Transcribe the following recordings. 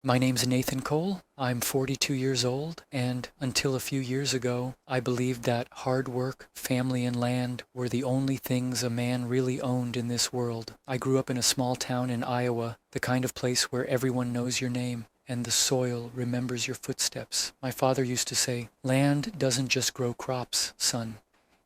My name's Nathan Cole. I'm 42 years old, and until a few years ago, I believed that hard work, family, and land were the only things a man really owned in this world. I grew up in a small town in Iowa, the kind of place where everyone knows your name and the soil remembers your footsteps. My father used to say, "Land doesn't just grow crops, son.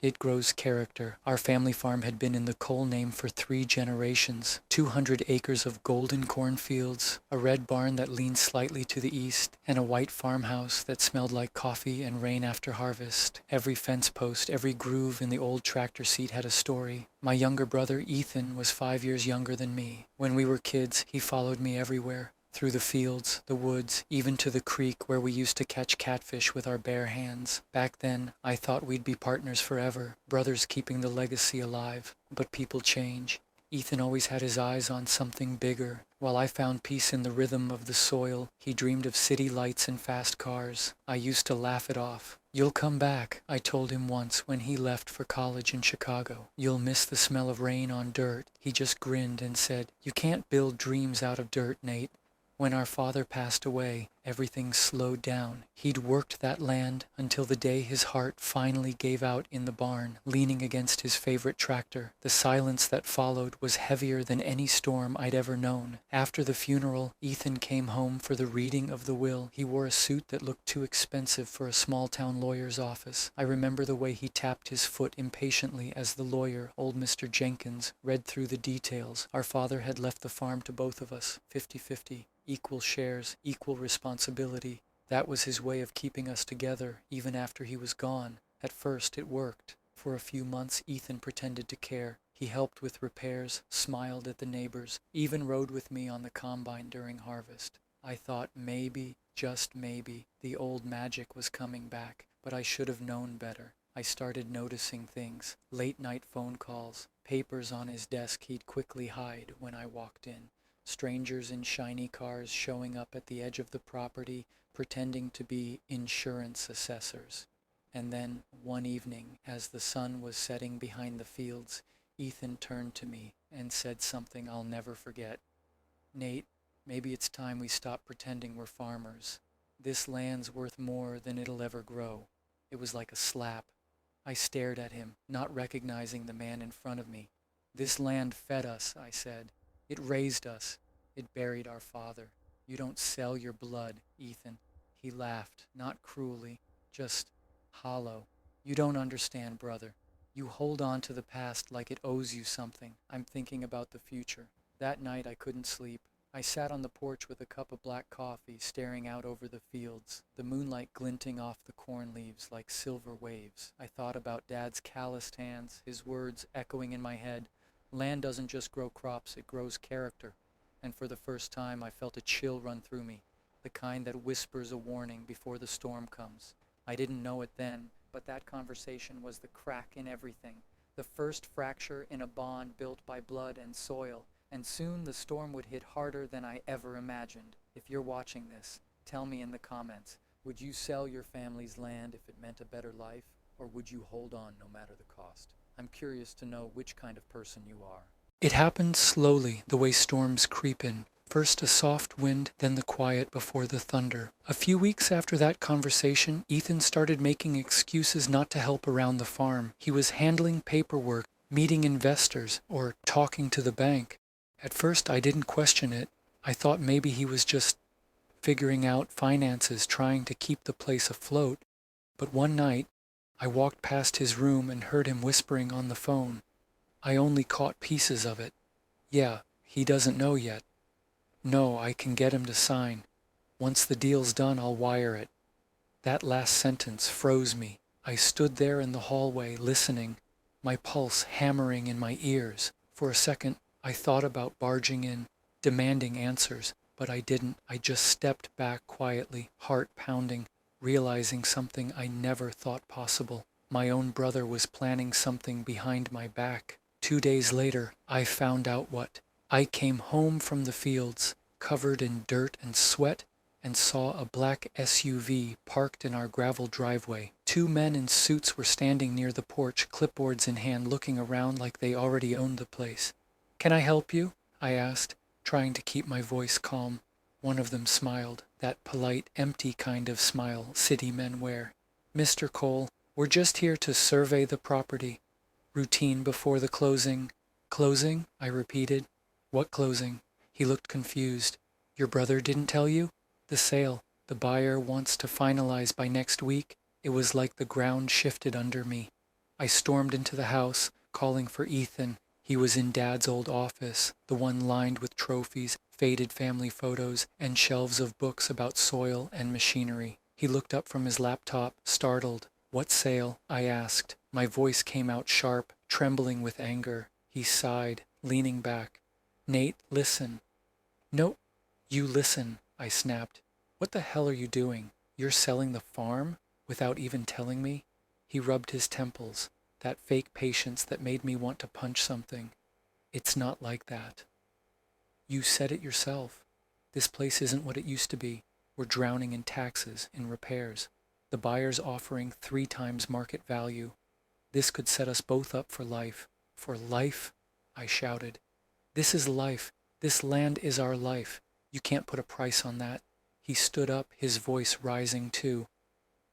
It grows character." Our family farm had been in the Cole name for 3 generations. 200 acres of golden cornfields, a red barn that leaned slightly to the east, and a white farmhouse that smelled like coffee and rain after harvest. Every fence post, every groove in the old tractor seat had a story. My younger brother, Ethan, was 5 years younger than me. When we were kids, he followed me everywhere. Through the fields, the woods, even to the creek where we used to catch catfish with our bare hands. Back then, I thought we'd be partners forever, brothers keeping the legacy alive. But people change. Ethan always had his eyes on something bigger. While I found peace in the rhythm of the soil, he dreamed of city lights and fast cars. I used to laugh it off. "You'll come back," I told him once when he left for college in Chicago. "You'll miss the smell of rain on dirt." He just grinned and said, "You can't build dreams out of dirt, Nate." When our father passed away, everything slowed down. He'd worked that land until the day his heart finally gave out in the barn, leaning against his favorite tractor. The silence that followed was heavier than any storm I'd ever known. After the funeral, Ethan came home for the reading of the will. He wore a suit that looked too expensive for a small-town lawyer's office. I remember the way he tapped his foot impatiently as the lawyer, old Mr. Jenkins, read through the details. Our father had left the farm to both of us, 50-50. Equal shares, equal responsibility. That was his way of keeping us together, even after he was gone. At first, it worked. For a few months, Ethan pretended to care. He helped with repairs, smiled at the neighbors, even rode with me on the combine during harvest. I thought maybe, just maybe, the old magic was coming back, but I should have known better. I started noticing things. Late-night phone calls, papers on his desk he'd quickly hide when I walked in. Strangers in shiny cars showing up at the edge of the property, pretending to be insurance assessors. And then, one evening, as the sun was setting behind the fields, Ethan turned to me and said something I'll never forget. "Nate, maybe it's time we stop pretending we're farmers. This land's worth more than it'll ever grow." It was like a slap. I stared at him, not recognizing the man in front of me. "This land fed us," I said. "It raised us. It buried our father. You don't sell your blood, Ethan." He laughed, not cruelly, just hollow. "You don't understand, brother. You hold on to the past like it owes you something. I'm thinking about the future." That night I couldn't sleep. I sat on the porch with a cup of black coffee, staring out over the fields, the moonlight glinting off the corn leaves like silver waves. I thought about Dad's calloused hands, his words echoing in my head. "Land doesn't just grow crops, it grows character." And for the first time I felt a chill run through me, the kind that whispers a warning before the storm comes. I didn't know it then, but that conversation was the crack in everything, the first fracture in a bond built by blood and soil, and soon the storm would hit harder than I ever imagined. If you're watching this, tell me in the comments, would you sell your family's land if it meant a better life, or would you hold on no matter the cost? I'm curious to know which kind of person you are. It happened slowly, the way storms creep in. First a soft wind, then the quiet before the thunder. A few weeks after that conversation, Ethan started making excuses not to help around the farm. He was handling paperwork, meeting investors, or talking to the bank. At first I didn't question it. I thought maybe he was just figuring out finances, trying to keep the place afloat. But one night, I walked past his room and heard him whispering on the phone. I only caught pieces of it. "Yeah, he doesn't know yet. No, I can get him to sign. Once the deal's done, I'll wire it." That last sentence froze me. I stood there in the hallway, listening, my pulse hammering in my ears. For a second, I thought about barging in, demanding answers, but I didn't. I just stepped back quietly, heart pounding, realizing something I never thought possible. My own brother was planning something behind my back. 2 days later, I found out what. I came home from the fields, covered in dirt and sweat, and saw a black SUV parked in our gravel driveway. 2 men in suits were standing near the porch, clipboards in hand, looking around like they already owned the place. "Can I help you?" I asked, trying to keep my voice calm. One of them smiled, that polite, empty kind of smile city men wear. Mr. Cole, we're just here to survey the property. Routine before the closing. Closing? I repeated. What closing? He looked confused. Your brother didn't tell you? The sale. The buyer wants to finalize by next week. It was like the ground shifted under me. I stormed into the house, calling for Ethan. He was in Dad's old office, the one lined with trophies, faded family photos, and shelves of books about soil and machinery. He looked up from his laptop, startled. What sale? I asked. My voice came out sharp, trembling with anger. He sighed, leaning back. Nate, listen. No, you listen, I snapped. What the hell are you doing? You're selling the farm? Without even telling me? He rubbed his temples, that fake patience that made me want to punch something. It's not like that. You said it yourself. This place isn't what it used to be. We're drowning in taxes, in repairs. The buyer's offering 3 times market value. This could set us both up for life. For life? I shouted. This is life. This land is our life. You can't put a price on that. He stood up, his voice rising too.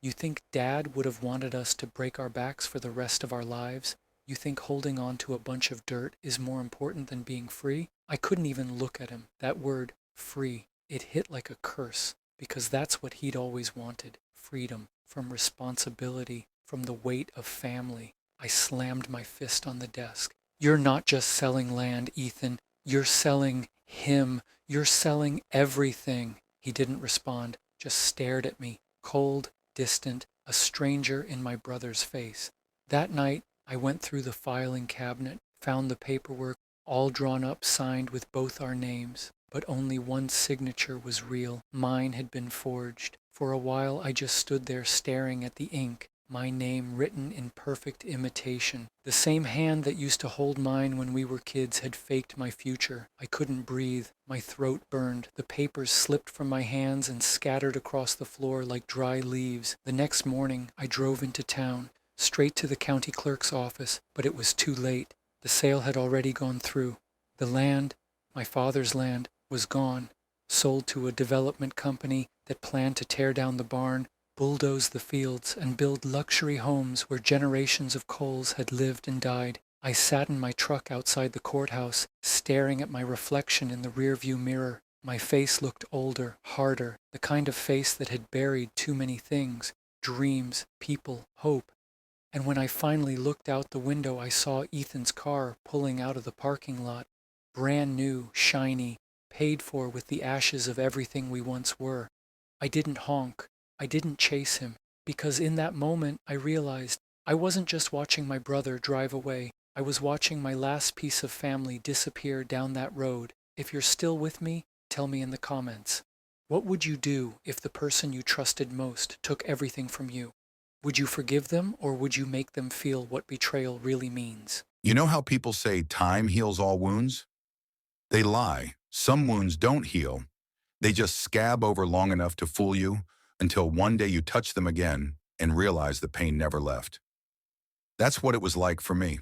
You think Dad would have wanted us to break our backs for the rest of our lives? You think holding on to a bunch of dirt is more important than being free? I couldn't even look at him. That word, free, it hit like a curse, because that's what he'd always wanted. Freedom from responsibility, from the weight of family. I slammed my fist on the desk. You're not just selling land, Ethan. You're selling him. You're selling everything. He didn't respond, just stared at me, cold, distant, a stranger in my brother's face. That night, I went through the filing cabinet, found the paperwork, all drawn up, signed with both our names. But only one signature was real. Mine had been forged. For a while, I just stood there staring at the ink, my name written in perfect imitation. The same hand that used to hold mine when we were kids had faked my future. I couldn't breathe. My throat burned. The papers slipped from my hands and scattered across the floor like dry leaves. The next morning, I drove into town, straight to the county clerk's office, but it was too late. The sale had already gone through. The land, my father's land, was gone, sold to a development company that planned to tear down the barn, bulldoze the fields, and build luxury homes where generations of Coles had lived and died. I sat in my truck outside the courthouse, staring at my reflection in the rearview mirror. My face looked older, harder, the kind of face that had buried too many things, dreams, people, hope. And when I finally looked out the window, I saw Ethan's car pulling out of the parking lot, brand new, shiny, paid for with the ashes of everything we once were. I didn't honk. I didn't chase him, because in that moment I realized I wasn't just watching my brother drive away. I was watching my last piece of family disappear down that road. If you're still with me, tell me in the comments. What would you do if the person you trusted most took everything from you? Would you forgive them, or would you make them feel what betrayal really means? You know how people say time heals all wounds? They lie. Some wounds don't heal. They just scab over long enough to fool you until one day you touch them again and realize the pain never left. That's what it was like for me.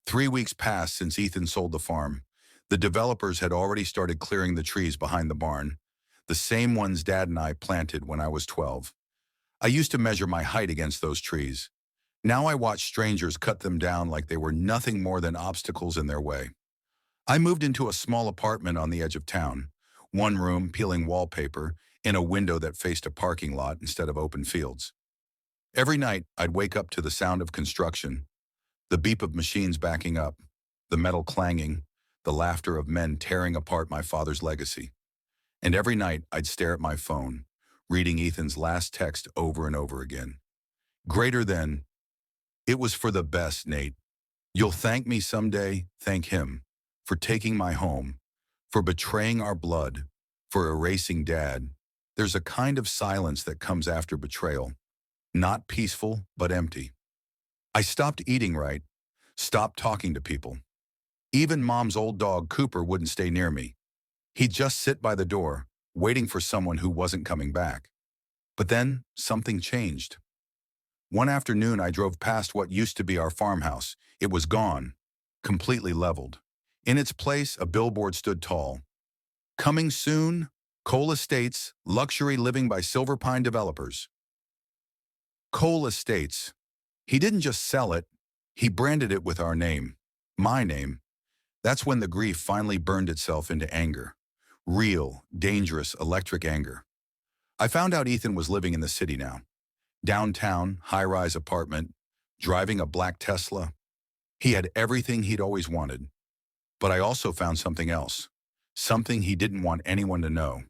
3 weeks passed since Ethan sold the farm. The developers had already started clearing the trees behind the barn, the same ones Dad and I planted when I was 12. I used to measure my height against those trees. Now I watch strangers cut them down like they were nothing more than obstacles in their way. I moved into a small apartment on the edge of town, one room peeling wallpaper in a window that faced a parking lot instead of open fields. Every night, I'd wake up to the sound of construction, the beep of machines backing up, the metal clanging, the laughter of men tearing apart my father's legacy. And every night, I'd stare at my phone, reading Ethan's last text over and over again. Greater than, it was for the best, Nate. You'll thank me someday, thank him, for taking my home, for betraying our blood, for erasing Dad. There's a kind of silence that comes after betrayal, not peaceful, but empty. I stopped eating right, stopped talking to people. Even Mom's old dog, Cooper, wouldn't stay near me. He'd just sit by the door, waiting for someone who wasn't coming back. But then, something changed. One afternoon, I drove past what used to be our farmhouse. It was gone, completely leveled. In its place, a billboard stood tall. Coming soon, Cole Estates, luxury living by Silver Pine developers. Cole Estates. He didn't just sell it, he branded it with our name. My name. That's when the grief finally burned itself into anger. Real, dangerous, electric anger. I found out Ethan was living in the city now. Downtown, high-rise apartment, driving a black Tesla. He had everything he'd always wanted. But I also found something else. Something he didn't want anyone to know.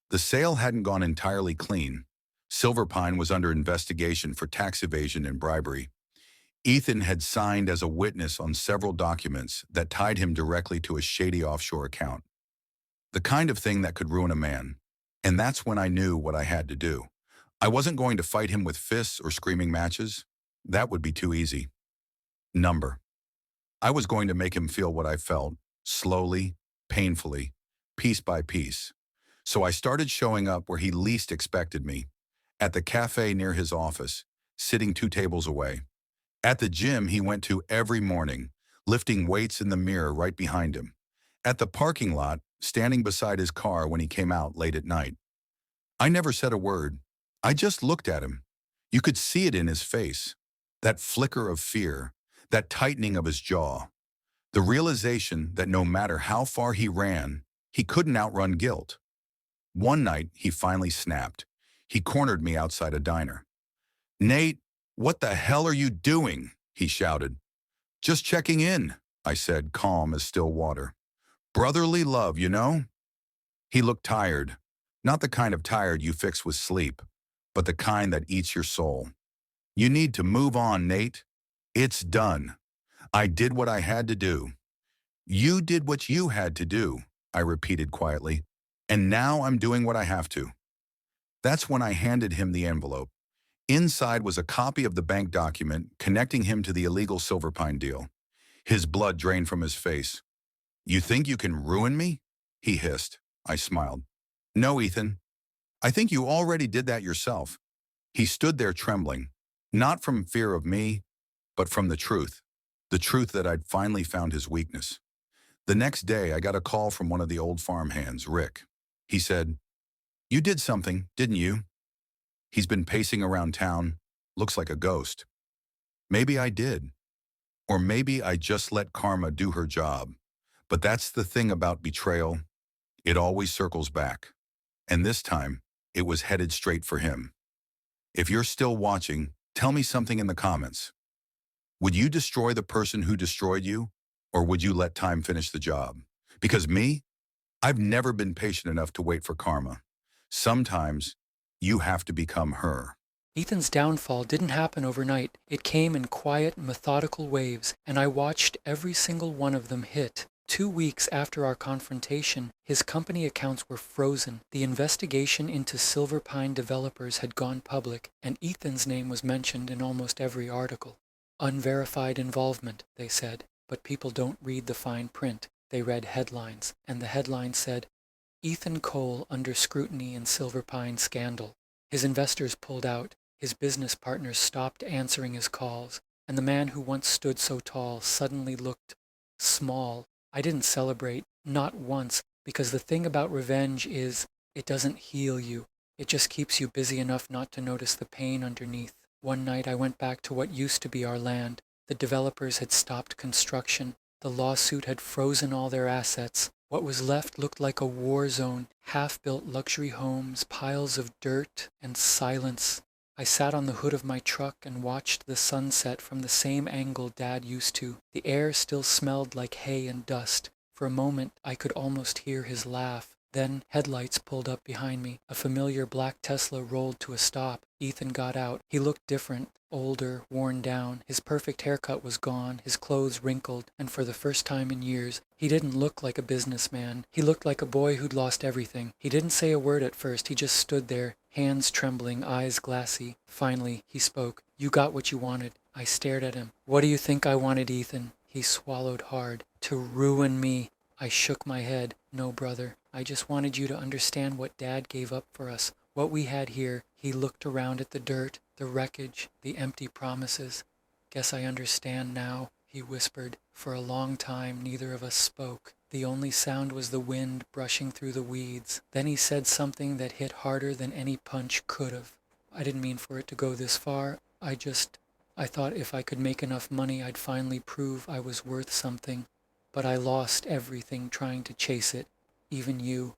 The sale hadn't gone entirely clean. Silver Pine was under investigation for tax evasion and bribery. Ethan had signed as a witness on several documents that tied him directly to a shady offshore account. The kind of thing that could ruin a man. And that's when I knew what I had to do. I wasn't going to fight him with fists or screaming matches. That would be too easy. Number. I was going to make him feel what I felt, slowly, painfully, piece by piece. So I started showing up where he least expected me, at the cafe near his office, sitting 2 tables away. At the gym he went to every morning, lifting weights in the mirror right behind him. At the parking lot, standing beside his car when he came out late at night. I never said a word. I just looked at him. You could see it in his face. That flicker of fear, that tightening of his jaw. The realization that no matter how far he ran, he couldn't outrun guilt. One night, he finally snapped. He cornered me outside a diner. "Nate, what the hell are you doing?" he shouted. "Just checking in," I said, calm as still water. "Brotherly love, you know?" He looked tired. Not the kind of tired you fix with sleep, but the kind that eats your soul. "You need to move on, Nate. It's done. I did what I had to do." "You did what you had to do," I repeated quietly. "And now I'm doing what I have to." That's when I handed him the envelope. Inside was a copy of the bank document connecting him to the illegal Silver Pine deal. His blood drained from his face. "You think you can ruin me?" he hissed. I smiled. "No, Ethan. I think you already did that yourself." He stood there trembling, not from fear of me, but from the truth that I'd finally found his weakness. The next day, I got a call from one of the old farmhands, Rick. He said, "You did something, didn't you? He's been pacing around town, looks like a ghost." Maybe I did. Or maybe I just let karma do her job. But that's the thing about betrayal. It always circles back. And this time, it was headed straight for him. If you're still watching, tell me something in the comments. Would you destroy the person who destroyed you? Or would you let time finish the job? Because me, I've never been patient enough to wait for karma. Sometimes, you have to become her. Ethan's downfall didn't happen overnight. It came in quiet, methodical waves, and I watched every single one of them hit. 2 weeks after our confrontation, his company accounts were frozen. The investigation into Silver Pine developers had gone public, and Ethan's name was mentioned in almost every article. Unverified involvement, they said, but people don't read the fine print. They read headlines, and the headline said, "Ethan Cole under scrutiny in Silver Pine scandal." His investors pulled out, his business partners stopped answering his calls, and the man who once stood so tall suddenly looked small. I didn't celebrate, not once, because the thing about revenge is it doesn't heal you. It just keeps you busy enough not to notice the pain underneath. One night I went back to what used to be our land. The developers had stopped construction. The lawsuit had frozen all their assets. What was left looked like a war zone, half-built luxury homes, piles of dirt, and silence. I sat on the hood of my truck and watched the sunset from the same angle Dad used to. The air still smelled like hay and dust. For a moment, I could almost hear his laugh. Then headlights pulled up behind me. A familiar black Tesla rolled to a stop. Ethan got out. He looked different, older, worn down. His perfect haircut was gone, his clothes wrinkled, and for the first time in years, he didn't look like a businessman. He looked like a boy who'd lost everything. He didn't say a word at first. He just stood there, hands trembling, eyes glassy. Finally, he spoke. "You got what you wanted." I stared at him. "What do you think I wanted, Ethan?" He swallowed hard. "To ruin me." I shook my head. "No, brother. I just wanted you to understand what Dad gave up for us. What we had here." He looked around at the dirt, the wreckage, the empty promises. "Guess I understand now," he whispered. For a long time, neither of us spoke. The only sound was the wind brushing through the weeds. Then he said something that hit harder than any punch could have. I didn't mean for it to go this far. I thought if I could make enough money, I'd finally prove I was worth something. But I lost everything trying to chase it, even you.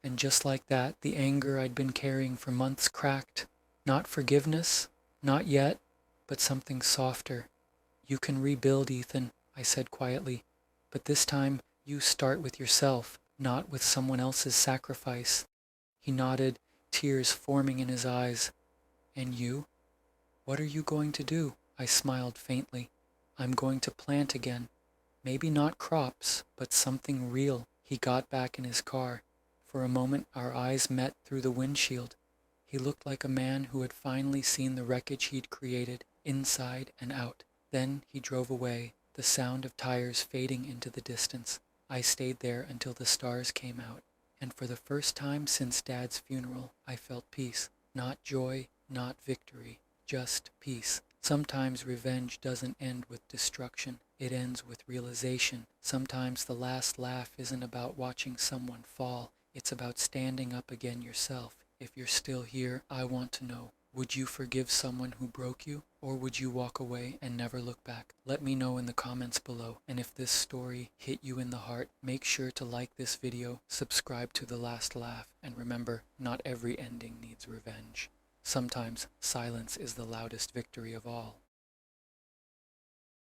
And just like that, the anger I'd been carrying for months cracked. Not forgiveness, not yet, but something softer. You can rebuild, Ethan, I said quietly, but this time you start with yourself, not with someone else's sacrifice. He nodded, tears forming in his eyes. And you? What are you going to do? I smiled faintly. I'm going to plant again. Maybe not crops, but something real. He got back in his car. For a moment our eyes met through the windshield. He looked like a man who had finally seen the wreckage he'd created, inside and out. Then he drove away, the sound of tires fading into the distance. I stayed there until the stars came out, and for the first time since Dad's funeral, I felt peace. Not joy, not victory, just peace. Sometimes revenge doesn't end with destruction. It ends with realization. Sometimes the last laugh isn't about watching someone fall. It's about standing up again yourself. If you're still here, I want to know, would you forgive someone who broke you? Or would you walk away and never look back? Let me know in the comments below. And if this story hit you in the heart, make sure to like this video, subscribe to The Last Laugh, and remember, not every ending needs revenge. Sometimes silence is the loudest victory of all.